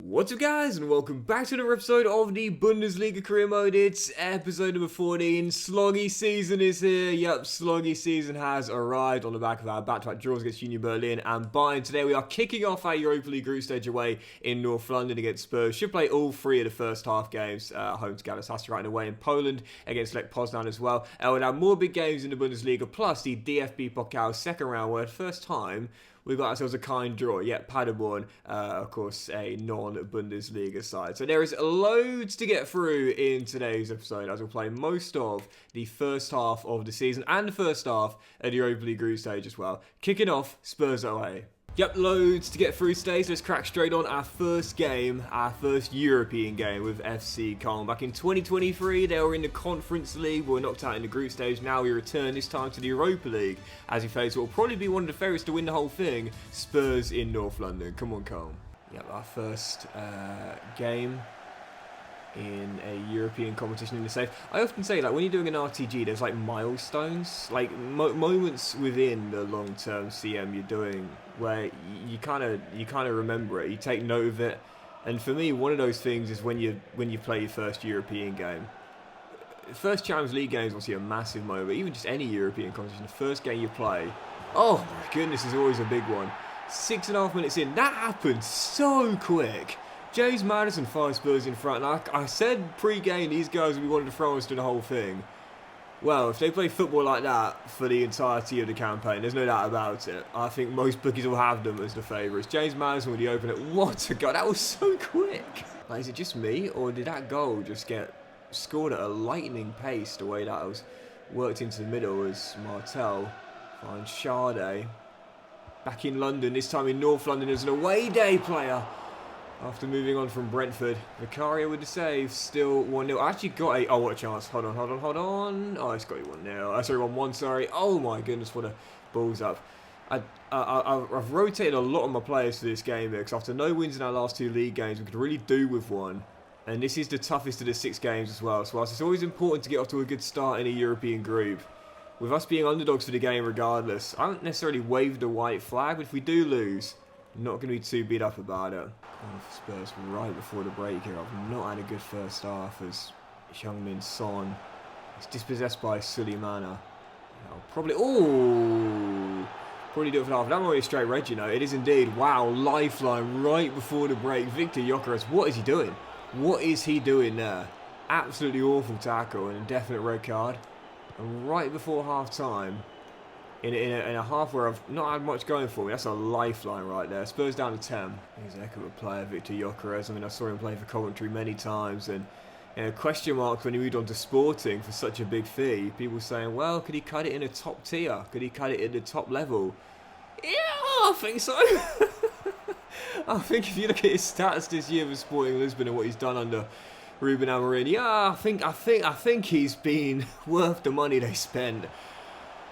What's up guys, and welcome back to another episode of the Bundesliga career mode. It's episode number 14. Sloggy season is here. Yep, sloggy season has arrived on the back of our back-to-back draws against Union Berlin and Bayern. Today we are kicking off our Europa League group stage away in North London against Spurs. Should play all three of the first half games. Home to Galatasaray and away in Poland against Lech Poznan as well. We'll have more big games in the Bundesliga, plus the DFB Pokal second round, where the first time we've got ourselves a kind draw. Yeah, Paderborn, of course, a non-Bundesliga side. So there is loads to get through in today's episode, as we'll play most of the first half of the season and the first half of the Europa League group stage as well. Kicking off, Spurs away. Yep, loads to get through today, so let's crack straight on our first game, our first European game with FC Köln. Back in 2023, they were in the Conference League, but were knocked out in the group stage. Now we return this time to the Europa League, as we face what will probably be one of the favourites to win the whole thing, Spurs in North London. Come on, Köln. Yep, our first game in a European competition in the safe. I often say, like, when you're doing an RTG, there's like milestones, like moments within the long-term CM you're doing, where you kind of remember it, you take note of it. And for me, one of those things is when you play your first European game. The first Champions League game is obviously a massive moment, but even just any European competition, the first game you play, oh my goodness, is always a big one. 6.5 minutes in, that happened so quick. James Maddison 5 Spurs in front. And I said pre-game these guys would be wanting to throw us to the whole thing. Well, if they play football like that for the entirety of the campaign, there's no doubt about it. I think most bookies will have them as the favourites. James Maddison with the opener. What a goal. That was so quick. Like, is it just me, or did that goal just get scored at a lightning pace the way that was worked into the middle as Martel finds Sade. Back in London, this time in North London as an away day player. After moving on from Brentford, Vicario with the save, still 1-0. I actually got a... Oh, what a chance. Hold on. Oh, it's got you 1-0. Sorry, 1-1, sorry. Oh, my goodness, what a balls up. I've rotated a lot of my players for this game because after no wins in our last two league games, we could really do with one. And this is the toughest of the 6 games as well. So whilst it's always important to get off to a good start in a European group, with us being underdogs for the game regardless, I don't necessarily wave the white flag, but if we do lose, I'm not going to be too beat up about it. Spurs right before the break here. I've not had a good first half as Heung-min Son is dispossessed by Suleimana. Probably do it for half. That might be a straight red, you know. It is indeed. Wow, lifeline right before the break. Viktor Gyökeres, what is he doing? What is he doing there? Absolutely awful tackle and a definite red card. And right before half time, in a half where I've not had much going for me, that's a lifeline right there. Spurs down to 10. He's a heck of a player, Viktor Gyökeres. I mean, I saw him play for Coventry many times, and question marks when he moved on to Sporting for such a big fee. People saying, well, could he cut it in a top tier? Could he cut it at the top level? Yeah, I think so. I think if you look at his stats this year for Sporting Lisbon and what he's done under Ruben Amorim, yeah, I think he's been worth the money they spent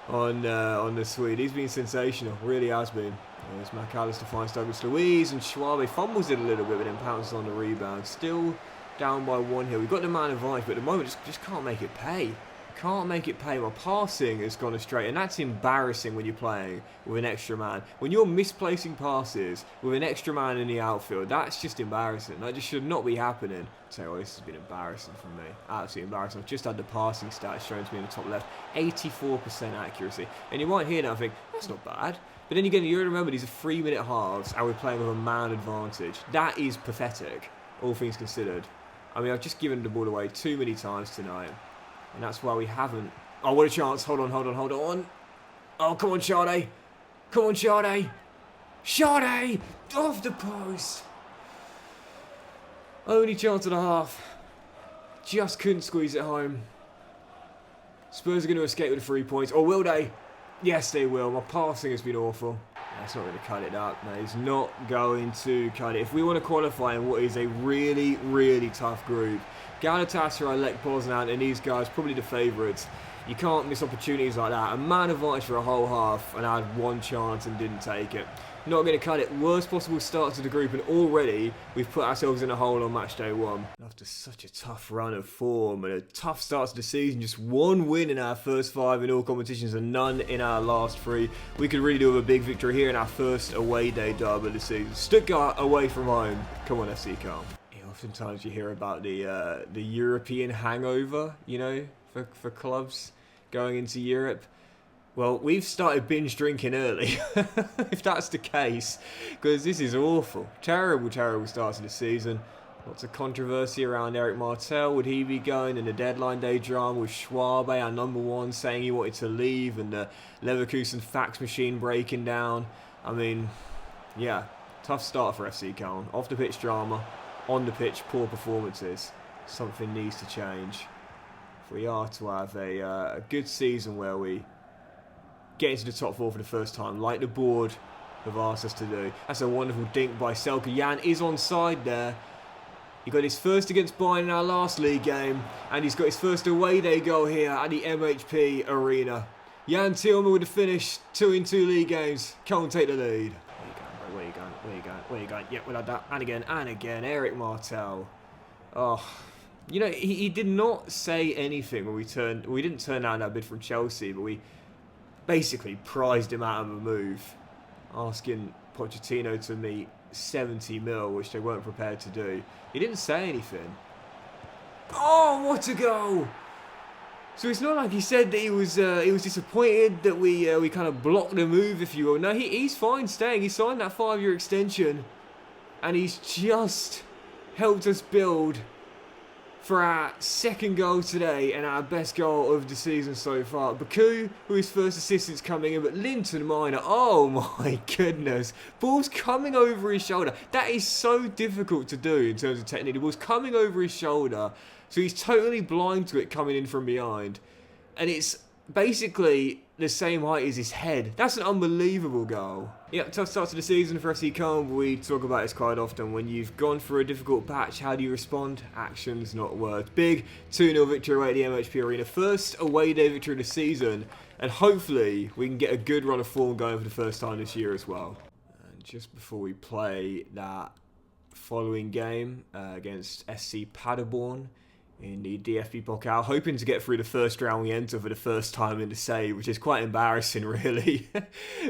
on the Swede. He's been sensational, really has been. There's McAllister finds Douglas Luiz, and Schwabe fumbles it a little bit, but then pounces on the rebound. Still down by 1 here. We've got the man advantage, but at the moment just can't make it pay. Can't make it pay. My passing has gone astray, and that's embarrassing when you're playing with an extra man. When you're misplacing passes with an extra man in the outfield, that's just embarrassing. That just should not be happening. I'll tell you what, this has been embarrassing for me. Absolutely embarrassing. I've just had the passing stats shown to me in the top left. 84% accuracy. And you might hear that and think, that's not bad. But then again, you remember these are 3-minute halves and we're playing with a man advantage. That is pathetic, all things considered. I mean, I've just given the ball away too many times tonight. And that's why we haven't... Oh, what a chance. Hold on. Oh, come on, Sade. Sade! Off the post! Only chance and a half. Just couldn't squeeze it home. Spurs are going to escape with the 3 points. Or will they? Yes, they will. My passing has been awful. That's not going to cut it up. No, it's not going to cut it. If we want to qualify in what is a really, really tough group, Galatasaray, Lech Poznan, and these guys probably the favourites. You can't miss opportunities like that. A man advantage for a whole half, and I had one chance and didn't take it. Not going to cut it. Worst possible start to the group, and already we've put ourselves in a hole on match day 1. After such a tough run of form and a tough start to the season, just 1 win in our first 5 in all competitions and none in our last 3. We could really do with a big victory here in our first away day derby of the season. Stuttgart away from home. Come on, FC Köln. Oftentimes you hear about the European hangover, you know, for clubs going into Europe. Well, we've started binge drinking early, if that's the case, because this is awful. Terrible, terrible start to the season. Lots of controversy around Eric Martel. Would he be going? And the deadline day drama with Schwabe, our number 1, saying he wanted to leave, and the Leverkusen fax machine breaking down. I mean, yeah, tough start for FC Köln. Off the pitch drama. On the pitch, poor performances. Something needs to change. If we are to have a good season where we get into the top 4 for the first time, like the board have asked us to do. That's a wonderful dink by Selke. Jan is onside there. He got his first against Bayern in our last league game, and he's got his first away day goal here at the MHP Arena. Jan Thielmann with the finish, 2 in 2 league games. Köln take the lead. Where you going? Where you going? Where you going? Yep, we had that. And again. Eric Martel. Oh, you know, he did not say anything when we didn't turn down that bid from Chelsea, but we basically prized him out of a move, asking Pochettino to meet 70 mil, which they weren't prepared to do. He didn't say anything. Oh, what a goal! So it's not like he said that he was disappointed that we kind of blocked the move, if you will. No, he's fine staying. He signed that 5-year extension, and he's just helped us build for our second goal today and our best goal of the season so far. Baku, who his first assist since coming in, but Linton Minor, oh my goodness. Ball's coming over his shoulder. That is so difficult to do in terms of technique. The ball's coming over his shoulder. So he's totally blind to it coming in from behind. And it's basically the same height as his head. That's an unbelievable goal. Yeah, tough start to the season for FC Köln. We talk about this quite often. When you've gone through a difficult patch, how do you respond? Actions, not words. Big 2-0 victory away at the MHP Arena. First away day victory of the season. And hopefully we can get a good run of form going for the first time this year as well. And just before we play that following game against SC Paderborn in the DFB Pokal, hoping to get through the first round we enter for the first time in the save, which is quite embarrassing, really.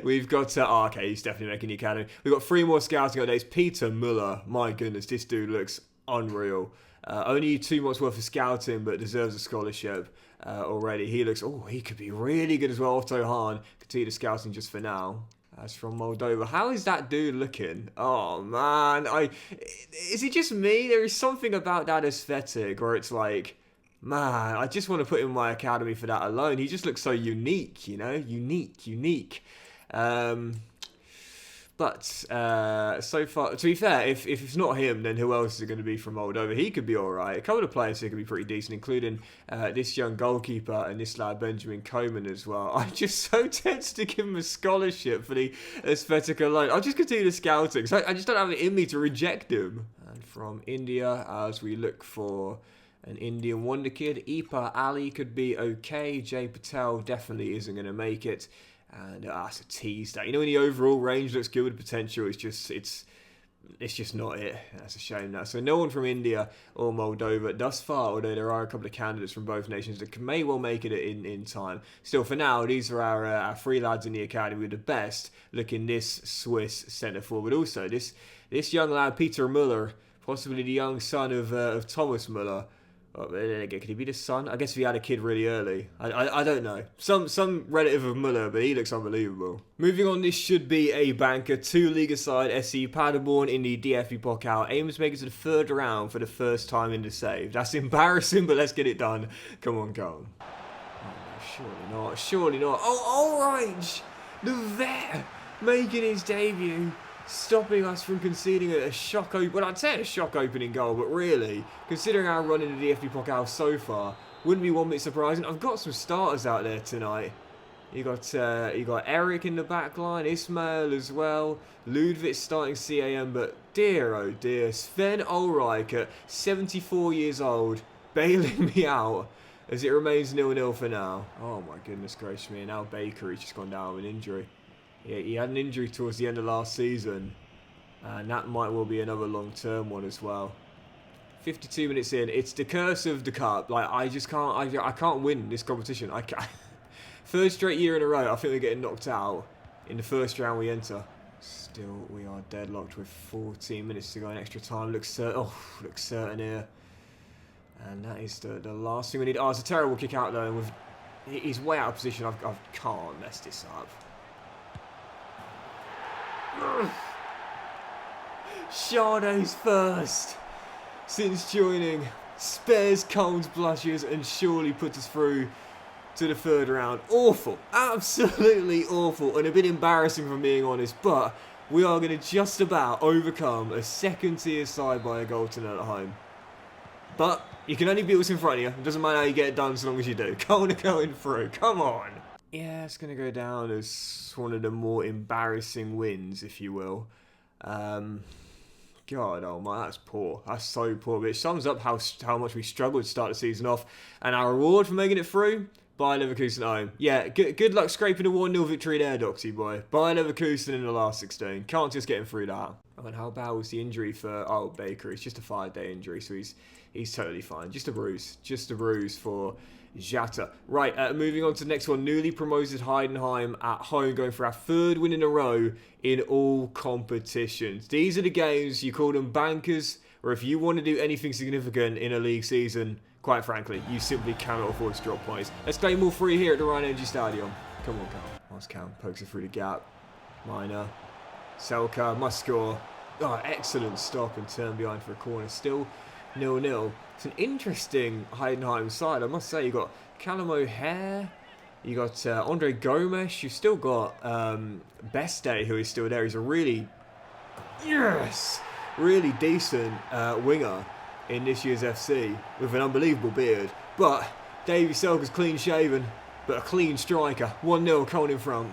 We've got, okay, he's definitely making the academy. We've got 3 more scouting updates. Peter Müller, my goodness, this dude looks unreal. Only 2 months worth of scouting, but deserves a scholarship already. He looks, oh, he could be really good as well. Otto Hahn, continue the scouting just for now. As from Moldova. How is that dude looking? Oh, man. Is it just me? There is something about that aesthetic where it's like, man, I just want to put him in my academy for that alone. He just looks so unique, you know? Unique. But so far, to be fair, if it's not him, then who else is it going to be from Moldova? He could be alright. A couple of players here could be pretty decent, including this young goalkeeper and this lad Benjamin Coman as well. I'm just so tempted to give him a scholarship for the aesthetic alone. I'll just continue the scouting. So I just don't have it in me to reject him. And from India, as we look for an Indian wonder kid, Ipa Ali could be okay. Jay Patel definitely isn't going to make it. And it's a tease that, you know, when the overall range looks good with potential, it's just not it. That's a shame that. So no one from India or Moldova thus far, although there are a couple of candidates from both nations that may well make it in time. Still, for now, these are our 3 lads in the academy with the best looking this Swiss centre forward. Also, this young lad, Peter Müller, possibly the young son of Thomas Müller. Could he be the son? I guess if he had a kid really early. I don't know. Some relative of Müller, but he looks unbelievable. Moving on, this should be a banker. 2 Liga side, SC Paderborn in the DFB Pokal. Aims to make it to the 3rd round for the first time in the save. That's embarrassing, but let's get it done. Come on, Cole. Oh, surely not. Oh, Orange! The vet making his debut. Stopping us from conceding a shock opening, well, I'd say a shock opening goal, but really, considering our run in the DFB Pokal so far, wouldn't be one bit surprising. I've got some starters out there tonight. You got Eric in the back line, Ismail as well, Ludwig starting CAM, but dear oh dear, Sven Ulreich at 74 years old, bailing me out as it remains 0-0 for now. Oh my goodness gracious me, and now Baker, he's just gone down with an injury. He had an injury towards the end of last season, and that might well be another long-term one as well. 52 minutes in, it's the curse of the cup. Like, I just can't, I can't win this competition. I can't. Third straight year in a row, I think we're getting knocked out in the first round we enter. Still, we are deadlocked with 14 minutes to go in extra time. Looks certain here. And that is the last thing we need. Oh, it's a terrible kick out though. And he's way out of position. I can't mess this up. Sade's first since joining. Spares Cole's blushes and surely puts us through to the third round. Awful. Absolutely awful. And a bit embarrassing if I'm being honest. But we are going to just about overcome a second tier side by a goal to nil at home. But you can only beat what's in front of you. It doesn't matter how you get it done as long as you do. Cole going through. Come on. Yeah, it's going to go down as one of the more embarrassing wins, if you will. God, oh my, that's poor. That's so poor. But it sums up how much we struggled to start the season off. And our reward for making it through? Bayer Leverkusen at home. Yeah, good luck scraping a 1-0 victory there, Doxy boy. Bayer Leverkusen in the last 16. Can't just get him through that. And how bad was the injury for Baker? It's just a 5-day injury, so he's totally fine. Just a bruise. Just a bruise for Jata. Right, moving on to the next one. Newly promoted Heidenheim at home, going for our third win in a row in all competitions. These are the games, you call them bankers, or if you want to do anything significant in a league season, quite frankly, you simply cannot afford to drop points. Let's claim all three here at the Rhine Energy Stadium. Come on, Cal. Nice Cal. Pokes it through the gap. Minor. Selka must score. Oh, excellent stop and turn behind for a corner. Still 0-0. It's an interesting Heidenheim side. I must say, you got Callum O'Hare. You got Andre Gomes. You've still got Beste, who is still there. He's a really decent winger in this year's FC with an unbelievable beard. But Davy Selka's clean shaven, but a clean striker. 1-0, Cole in front.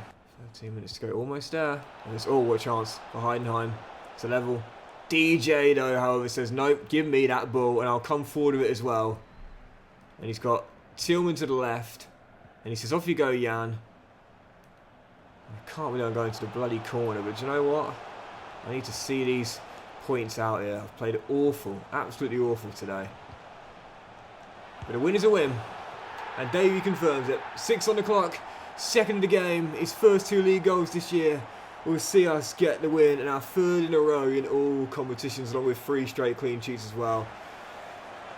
13 minutes to go, almost there. And there's a chance for Heidenheim. It's a level. DJ though, however, says nope, give me that ball and I'll come forward with it as well. And he's got Tillman to the left. And he says, off you go, Jan. I can't believe I'm going to the bloody corner, but do you know what? I need to see these points out here. I've played awful, absolutely awful today. But a win is a win. And Davey confirms it. 6 on the clock, second of the game, his first 2 league goals this year will see us get the win and our third in a row in all competitions, along with 3 straight clean sheets as well.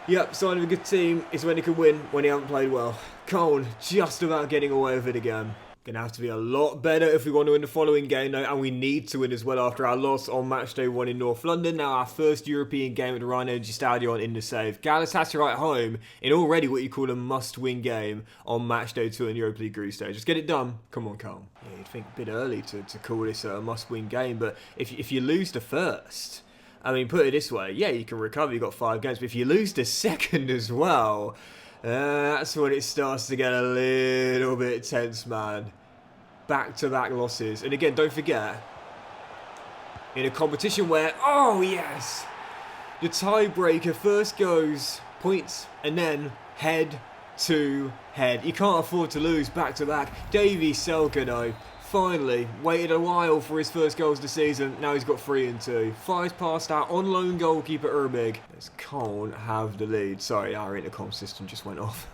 Yep, sign of a good team is when he can win when he hasn't played well. Cole just about getting away with it again. Gonna have to be a lot better if we want to win the following game though, and we need to win as well after our loss on matchday 1 in North London. Now our first European game at the Rhine Energy Stadion in the save. Galatasaray at home in already what you call a must-win game on matchday 2 in Europa League group stage. Just get it done. Come on, Cole. Yeah, you'd think a bit early to call this a must-win game, but if you lose the first, I mean, put it this way, yeah, you can recover, you've got 5 games, but if you lose the second as well, that's when it starts to get a little bit tense, man. Back-to-back losses. And again, don't forget, in a competition where, oh yes, the tiebreaker first goes points and then head to head. You can't afford to lose back-to-back. Davy Selka, though, finally waited a while for his first goals of the season. Now he's got 3 and 2. Fires past our on-loan goalkeeper Urbig. Let's can't have the lead. Sorry, our intercom system just went off.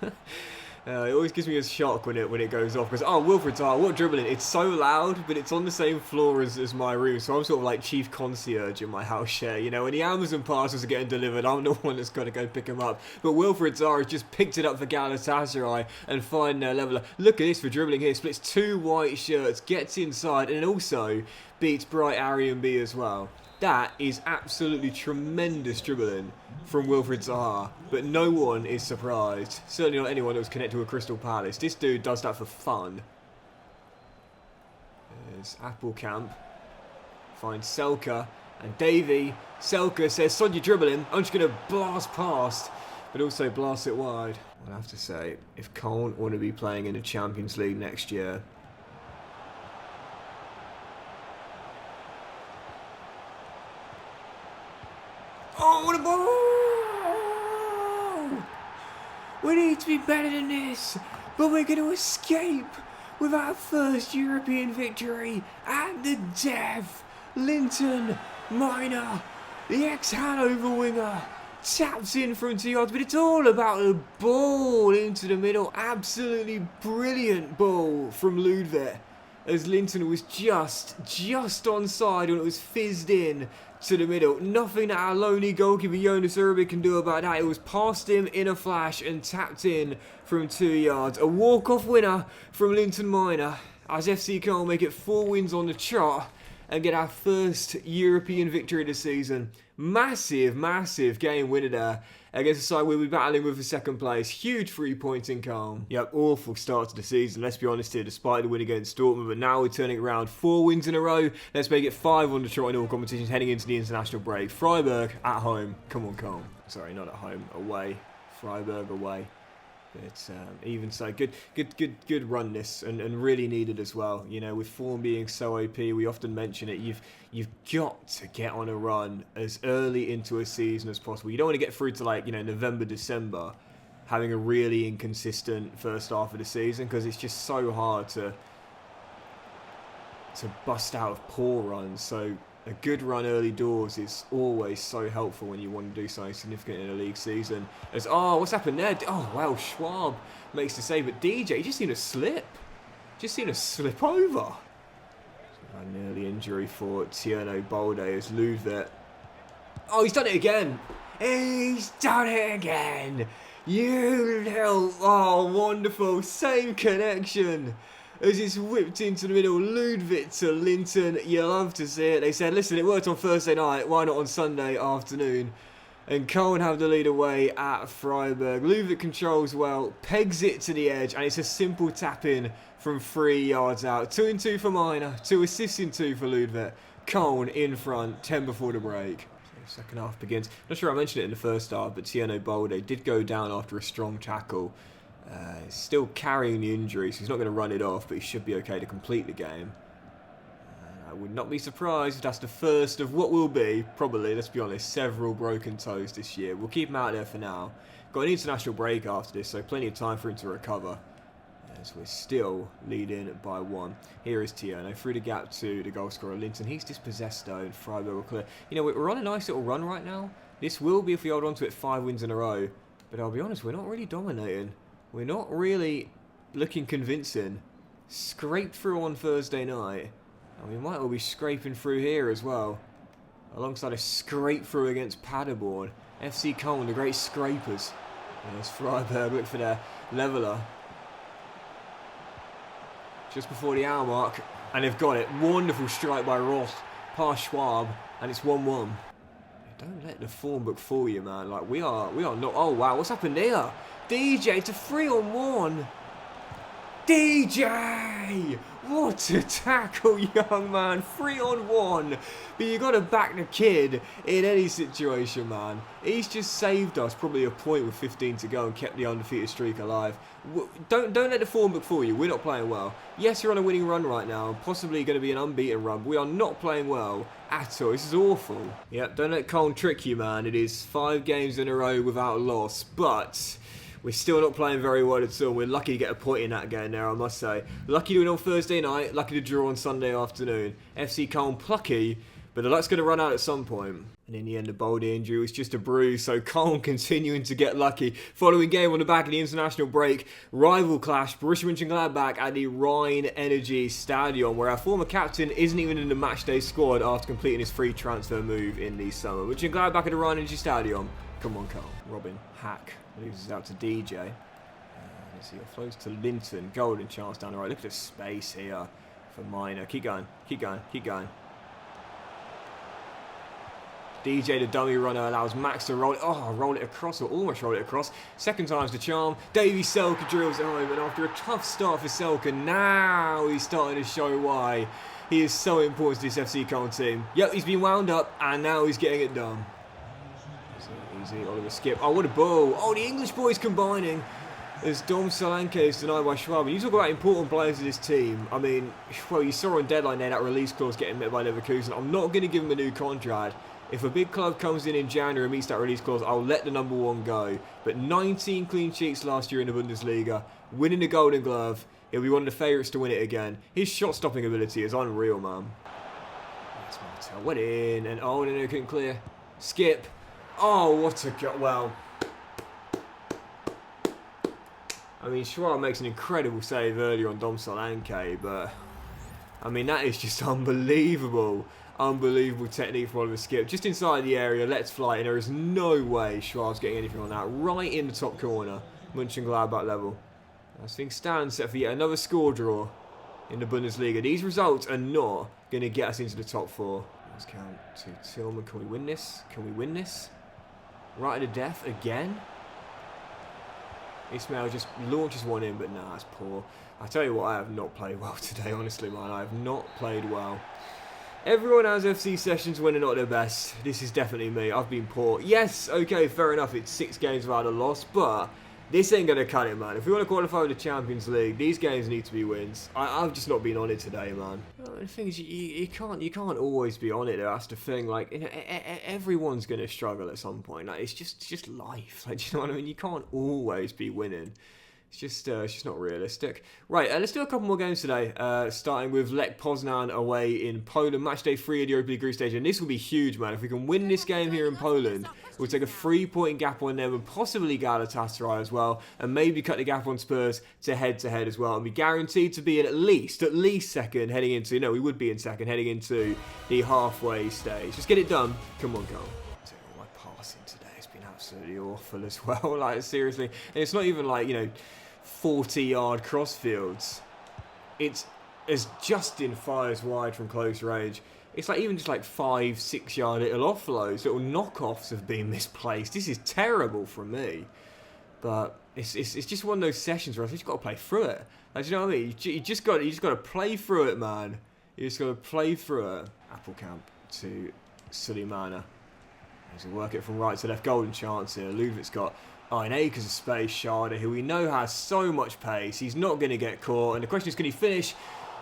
It always gives me a shock when it goes off because, oh, Wilfred Zaha, what dribbling. It's so loud, but it's on the same floor as my room, so I'm sort of like chief concierge in my house share. You know, when the Amazon parcels are getting delivered, I'm the one that's got to go pick them up. But Wilfred Zaha has just picked it up for Galatasaray and find their leveler. Look at this for dribbling here. Splits 2 white shirts, gets inside, and also beats Bright Arian B as well. That is absolutely tremendous dribbling from Wilfred Zaha, but no one is surprised. Certainly not anyone that was connected with Crystal Palace. This dude does that for fun. There's Appelkamp. Finds Selka. And Davy. Selka says, sod your dribbling. I'm just going to blast past, but also blast it wide. I'll have to say, if Cole want to be playing in the Champions League next year, oh, what a ball! We need to be better than this, but we're going to escape with our first European victory at the death. Linton Minor, the ex-Hanover winger, taps in from 2 yards, but it's all about the ball into the middle. Absolutely brilliant ball from Ludwig, as Linton was just onside when it was fizzed in to the middle. Nothing that our lonely goalkeeper Jonas Urbic can do about that. It was past him in a flash and tapped in from 2 yards. A walk-off winner from Linton Minor, as FC Köln make it 4 wins on the trot and get our first European victory of the season. Massive game winner there against a side we'll be battling with for second place. Huge 3 points in Köln. Yep, awful start to the season, let's be honest here, despite the win against Dortmund, but now we're turning it around. 4 wins in a row. Let's make it 5 on the trot in all competitions heading into the international break. Freiburg at home. Come on, Köln. Sorry, not at home. Away. Freiburg away. But even so, good run this, and really needed as well. You know, with form being so OP, we often mention it. You've got to get on a run as early into a season as possible. You don't want to get through to, like, you know, November, December, having a really inconsistent first half of the season, because it's just so hard to bust out of poor runs. So a good run early doors is always so helpful when you want to do something significant in a league season. As, oh, what's happened there? Oh, wow, Schwab makes the save, but DJ just seen a slip. Just seen a slip over. An early injury for Tierno Bolde as Ludwig. Oh, he's done it again. He's done it again. You little, oh, wonderful. Same connection. As it's whipped into the middle, Ludwig to Linton. You love to see it. They said, listen, it worked on Thursday night. Why not on Sunday afternoon? And Köln have the lead away at Freiburg. Ludwig controls well, pegs it to the edge, and it's a simple tap in from 3 yards out. 2 and 2 for Minor, 2 assists in 2 for Ludwig. Köln in front, 10 before the break. So second half begins. Not sure I mentioned it in the first half, but Tierno Bolde did go down after a strong tackle. He's still carrying the injury, so he's not going to run it off, but he should be okay to complete the game. I would not be surprised if that's the first of what will be, probably, let's be honest, several broken toes this year. We'll keep him out there for now. Got an international break after this, so plenty of time for him to recover. As we're still leading by 1. Here is Tierno through the gap to the goal scorer Linton. He's dispossessed though, and Freiburg will clear. You know, we're on a nice little run right now. This will be if we hold on to it 5 wins in a row. But I'll be honest, we're not really dominating. We're not really looking convincing. Scraped through on Thursday night. And we might well be scraping through here as well. Alongside a scrape through against Paderborn. FC Köln, the great scrapers. And there's Freiburg, look for their leveller. Just before the hour mark. And they've got it. Wonderful strike by Roth. Past Schwab. And it's 1-1. Don't let the form book fool you, man. Like, we are not... Oh, wow, what's happened here? DJ to 3-on-1. DJ! What a tackle, young man. 3-on-1. But you got to back the kid in any situation, man. He's just saved us probably a point with 15 to go and kept the undefeated streak alive. Don't let the form book fool you. We're not playing well. Yes, you're on a winning run right now. Possibly going to be an unbeaten run. But we are not playing well at all. This is awful. Yep, don't let Köln trick you, man. It is 5 games in a row without a loss. But we're still not playing very well at all. We're lucky to get a point in that game there, I must say. Lucky to win on Thursday night. Lucky to draw on Sunday afternoon. FC Köln plucky, but the luck's going to run out at some point. And in the end, the Bolde injury was just a bruise, so Köln continuing to get lucky. Following game on the back of the international break, rival clash, Borussia Mönchengladbach at the Rhein Energy Stadion, where our former captain isn't even in the matchday squad after completing his free transfer move in the summer. Mönchengladbach at the Rhein Energy Stadion. Come on, Köln. Robin Hack loses out to DJ. Let's see, flows to Linton. Golden chance down the right. Look at the space here for Minor. Keep going, keep going, keep going. DJ, the dummy runner, allows Max to roll it. Oh, roll it across, or almost roll it across. Second time's the charm. Davy Selke drills it home, and after a tough start for Selke, now he's starting to show why he is so important to this FC Köln team. Yep, he's been wound up, and now he's getting it done. So easy, Oliver Skip. Oh, what a ball. Oh, the English boys combining. As Dom Solanke is denied by Schwab. And you talk about important players of this team. I mean, well, you saw on deadline there that release clause getting met by Leverkusen. I'm not going to give him a new contract If a big club comes in January and meets that release clause, I'll let the number 1 go. But 19 clean sheets last year in the Bundesliga, winning the Golden Glove, he'll be one of the favourites to win it again. His shot-stopping ability is unreal, man. That's Martel. Went in, and oh, no, couldn't clear. Skip. Oh, what a go. Well, I mean, Schwab makes an incredible save earlier on Dom Solanke, but I mean, that is just unbelievable. Unbelievable technique from Oliver Skip. Just inside the area, let's fly, and there is no way Schwab's getting anything on that. Right in the top corner, Mönchengladbach level. As things stand, set for yet another score draw in the Bundesliga. These results are not going to get us into the top 4. Let's count to Tillman. Can we win this? Can we win this? Right to death again? Ismail just launches one in, but nah, that's poor. I tell you what, I have not played well today, honestly, man. I have not played well. Everyone has FC sessions when they're not their best. This is definitely me. I've been poor. Yes, okay, fair enough. It's 6 games without a loss, but this ain't going to cut it, man. If we want to qualify with the Champions League, these games need to be wins. I've just not been on it today, man. Well, the thing is, you can't always be on it. That's the thing. Like, you know, everyone's going to struggle at some point. Like, it's just life. Like, do you know what I mean? You can't always be winning. It's just not realistic. Right, let's do a couple more games today. Starting with Lech Poznan away in Poland. Match day 3 of the Europa League group stage. And this will be huge, man. If we can win this game here in Poland, we'll take a 3-point gap on them and possibly Galatasaray as well. And maybe cut the gap on Spurs to head-to-head as well. And be guaranteed to be in at least second heading into... No, we would be in second heading into the halfway stage. Just get it done. Come on, go. My passing today has been absolutely awful as well. Like, seriously. And it's not even like, you know, 40-yard crossfields. It's as Justin fires wide from close range. It's like even just like 5-6 yard little offloads, little knockoffs have been misplaced. This is terrible from me, but it's just one of those sessions where I think you've got to play through it. Like, do you know what I mean? You just got to play through it, man. You just got to play through it. Appelkamp to Suleimana. He's going to work it from right to left. Golden chance here. Luvit's got 9 acres of space. Schade, who we know has so much pace. He's not going to get caught. And the question is, can he finish?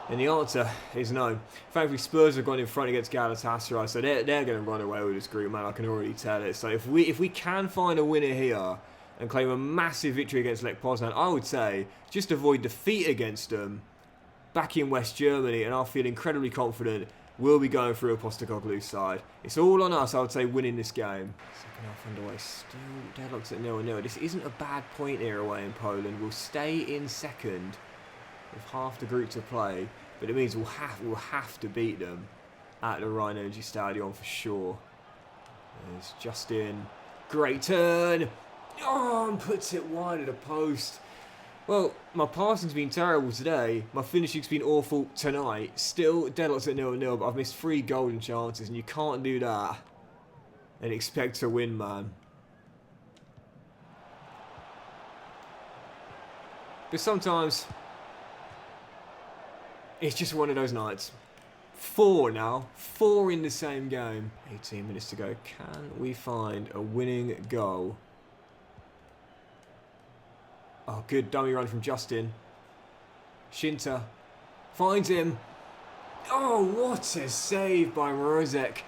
And the answer is no. Thankfully, Spurs have gone in front against Galatasaray, so they're going to run away with this group, man. I can already tell it. So if we can find a winner here and claim a massive victory against Lech Poznan, I would say just avoid defeat against them back in West Germany, and I'll feel incredibly confident we'll be going through a Postecoglou's side. It's all on us, I would say, winning this game. Second half underway, still deadlocks at 0-0. This isn't a bad point here away in Poland. We'll stay in second with half the group to play, but it means we'll have to beat them at the Rhine Energy Stadion for sure. There's Justin. Great turn. Oh, and puts it wide of the post. Well, my passing's been terrible today. My finishing's been awful tonight. Still deadlocks at 0-0, but I've missed 3 golden chances, and you can't do that and expect to win, man. But sometimes it's just one of those nights. 4 now. 4 in the same game. 18 minutes to go. Can we find a winning goal? Oh, good dummy run from Justin. Shinta finds him. Oh, what a save by Mrozek.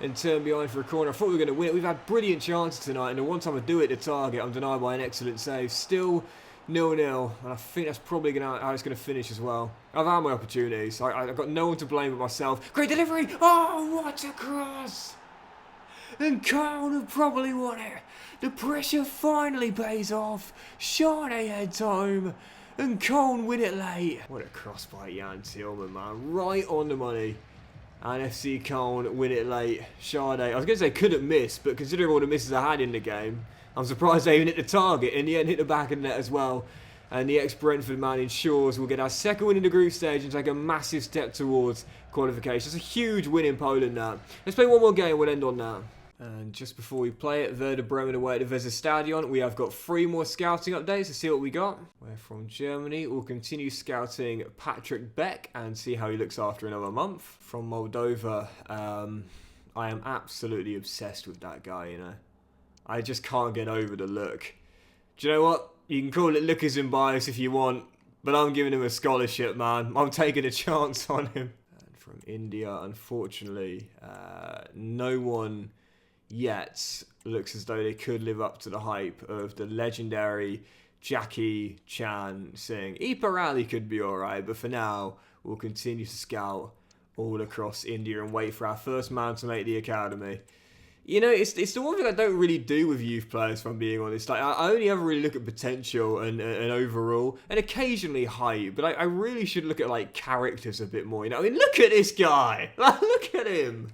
And turn behind for a corner. I thought we were going to win it. We've had brilliant chances tonight, and the one time I do it to target, I'm denied by an excellent save. Still 0-0, and I think that's probably how it's going to finish as well. I've had my opportunities. I've got no one to blame but myself. Great delivery! Oh, what a cross! And Khan have probably won it. The pressure finally pays off. Schade heads home. And Khan win it late. What a cross by Jan Tillman, man. Right on the money. And FC Khan win it late. Schade, I was going to say couldn't miss, but considering all the misses I had in the game, I'm surprised they even hit the target. In the end, hit the back of the net as well. And the ex-Brentford man ensures we'll get our second win in the group stage and take a massive step towards qualification. It's a huge win in Poland now. Let's play one more game. We'll end on that. And just before we play it, Werder Bremen away at the Weserstadion, we have got 3 more scouting updates to see what we got. We're from Germany. We'll continue scouting Patrick Beck and see how he looks after another month. From Moldova, I am absolutely obsessed with that guy, you know. I just can't get over the look. Do you know what? You can call it lookism bias if you want, but I'm giving him a scholarship, man. I'm taking a chance on him. And from India, unfortunately, no one yet looks as though they could live up to the hype of the legendary Jackie Chan saying Ipa Rally could be alright, but for now, we'll continue to scout all across India and wait for our first man to make the academy. You know, it's the one thing I don't really do with youth players, if I'm being honest. Like, I only ever really look at potential and overall, and occasionally height, but I really should look at, like, characters a bit more, you know? I mean, look at this guy! Like, look at him!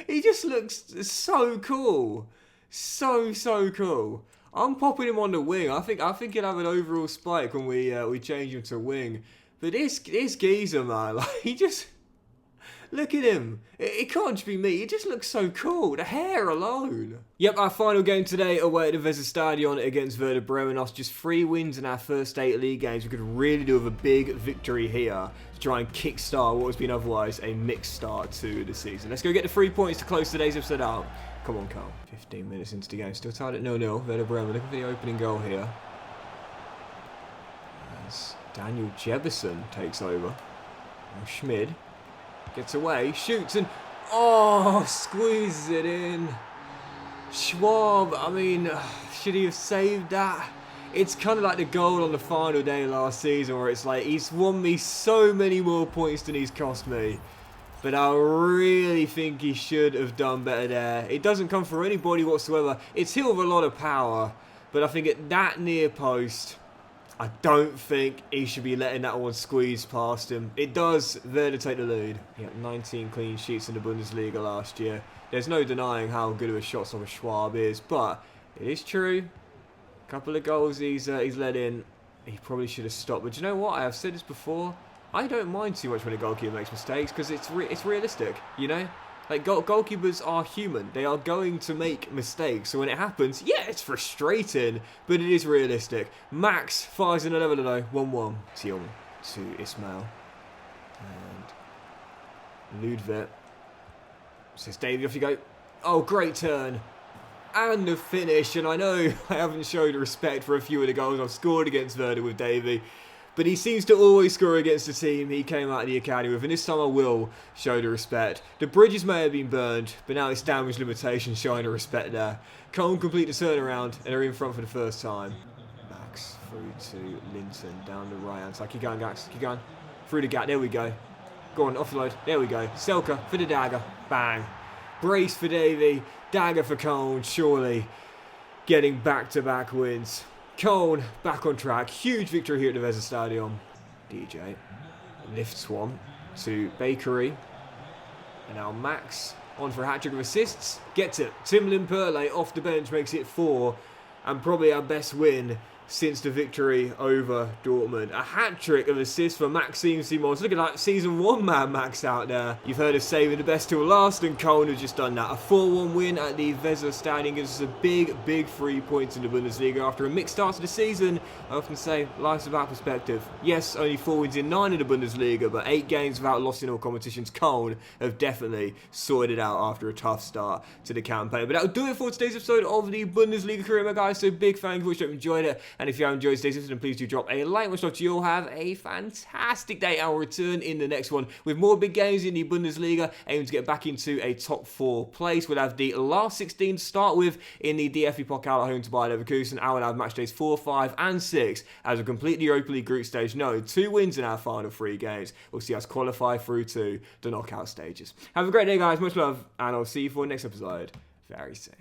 He just looks so cool. So cool. I'm popping him on the wing. I think he'll have an overall spike when we change him to wing. But this geezer, man, like, he just... Look at him. It can't just be me. He just looks so cool. The hair alone. Yep, our final game today away at the Weserstadion against Werder Bremen. After just 3 wins in our first 8 league games, we could really do with a big victory here to try and kickstart what has been otherwise a mixed start to the season. Let's go get the 3 points to close today's episode out. Come on, Carl. 15 minutes into the game. Still tied at 0-0. Werder Bremen looking for the opening goal here. As Daniel Jebison takes over. Now Schmid gets away, shoots, and oh, squeezes it in. Schwab, I mean, should he have saved that? It's kind of like the goal on the final day last season where it's like, he's won me so many more points than he's cost me. But I really think he should have done better there. It doesn't come from anybody whatsoever. It's hit with a lot of power, but I think at that near post, I don't think he should be letting that one squeeze past him. It does Werder take the lead. He had 19 clean sheets in the Bundesliga last year. There's no denying how good of a shot stopper Schwab is, but it is true. A couple of goals he's let in. He probably should have stopped. But you know what? I have said this before. I don't mind too much when a goalkeeper makes mistakes because it's realistic, you know? Like, goalkeepers are human. They are going to make mistakes. So when it happens, yeah, it's frustrating, but it is realistic. Max fires in a level though. 1-1. Tiong to Ismail. And Ludwig says, Davey, off you go. Oh, great turn. And the finish. And I know I haven't showed respect for a few of the goals I've scored against Werder with Davey. But he seems to always score against the team he came out of the academy with, and this time I will show the respect. The bridges may have been burned, but now it's damage limitation showing the respect there. Cone complete the turnaround, and they're in front for the first time. Max through to Linton down the right hand side. Keep going, Gax. Keep going. Through the gap. There we go. Go on, offload. There we go. Selka for the dagger. Bang. Brace for Davey. Dagger for Cone. Surely getting back-to-back wins. Cone back on track. Huge victory here at the Weserstadion. DJ lifts one to Bakery. And now Max on for a hat-trick of assists. Gets it. Tim Limperle off the bench makes it 4. And probably our best win since the victory over Dortmund. A hat-trick of assists for Maxime Simons. Look at that Season 1 man Max out there. You've heard us saving the best till last, and Cone has just done that. A 4-1 win at the Weserstadion gives us a big 3 points in the Bundesliga after a mixed start to the season. I often say, life's about perspective. Yes, only 4 wins in 9 in the Bundesliga, but 8 games without loss in all competitions. Cone have definitely sorted it out after a tough start to the campaign. But that'll do it for today's episode of the Bundesliga career, guys. So big thank you for watching. Enjoyed it. And if you have enjoyed today's episode, then please do drop a like. Much love to you all. Have a fantastic day. I'll return in the next one with more big games in the Bundesliga, aiming to get back into a top 4 place. We'll have the last 16 to start with in the DFB Pokal at home to Bayer Leverkusen. I will have match days 4, 5, and 6 as we complete the Europa League group stage. No, 2 wins in our final 3 games. We'll see us qualify through to the knockout stages. Have a great day, guys. Much love, and I'll see you for the next episode very soon.